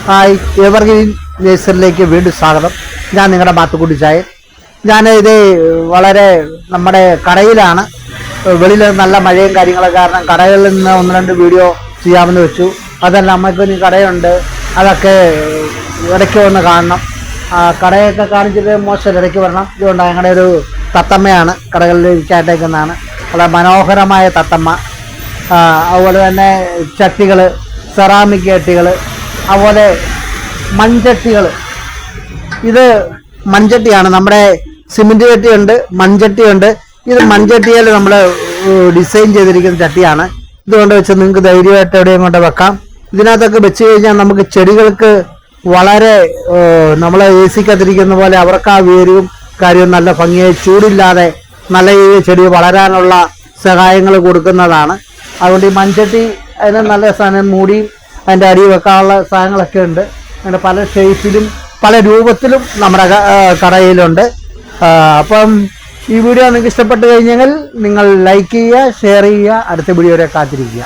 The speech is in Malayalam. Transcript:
ഹായ്, എവർഗ്രീൻ നേഴ്സറിയിലേക്ക് വീണ്ടും സ്വാഗതം. ഞാൻ നിങ്ങളുടെ മാത്തുക്കുട്ടി ചായൻ. ഇത് വളരെ നമ്മുടെ കടയിലാണ്. വെളിയിൽ നല്ല മഴയും കാര്യങ്ങളൊക്കെ കാരണം കടകളിൽ നിന്ന് 1-2 വീഡിയോ ചെയ്യാമെന്ന് വെച്ചു. അതല്ല, നമുക്കൊരു കടയുണ്ട്, അതൊക്കെ ഇടയ്ക്ക് വന്ന് കാണണം. കടയൊക്കെ കാണിച്ചിട്ട് മോശം, ഇടയ്ക്ക് വരണം. ഇതുകൊണ്ട് ഞങ്ങളുടെ ഒരു തത്തമ്മയാണ് കടകളിൽ ഇരിക്കാട്ടേക്കുന്നതാണ്. വളരെ മനോഹരമായ തത്തമ്മ. അതുപോലെ തന്നെ ചട്ടികൾ, സെറാമിക് ചട്ടികൾ, അതുപോലെ മൺചട്ടികൾ. ഇത് മൺചട്ടിയാണ്, നമ്മുടെ സിമെൻറ്റ് ചട്ടിയുണ്ട്, മൺചട്ടിയുണ്ട്. ഇത് മൺചട്ടിയിൽ നമ്മൾ ഡിസൈൻ ചെയ്തിരിക്കുന്ന ചട്ടിയാണ്. ഇതുകൊണ്ട് വെച്ച് നിങ്ങൾക്ക് ധൈര്യമായിട്ട് എവിടെയും കൊണ്ട് വെക്കാം. ഇതിനകത്തൊക്കെ വെച്ച് കഴിഞ്ഞാൽ നമുക്ക് ചെടികൾക്ക് വളരെ നമ്മൾ എ സിക്കകത്തിരിക്കുന്ന പോലെ അവർക്ക് ആ വേരും കാര്യവും നല്ല ഭംഗിയായി ചൂടില്ലാതെ നല്ല രീതിയിൽ ചെടി വളരാനുള്ള സഹായങ്ങൾ കൊടുക്കുന്നതാണ്. അതുകൊണ്ട് ഈ മൺചട്ടി അതിന് നല്ല സാധനം മൂടിയും അതിൻ്റെ അടി വെക്കാനുള്ള സാധനങ്ങളൊക്കെ ഉണ്ട്. അങ്ങനെ പല ഷേപ്പിലും പല രൂപത്തിലും നമ്മുടെ കടയിലുണ്ട്. അപ്പം ഈ വീഡിയോ നിങ്ങൾക്ക് ഇഷ്ടപ്പെട്ട് കഴിഞ്ഞെങ്കിൽ നിങ്ങൾ ലൈക്ക് ചെയ്യുക, ഷെയർ ചെയ്യുക. അടുത്ത വീഡിയോ വരെ കാത്തിരിക്കുക.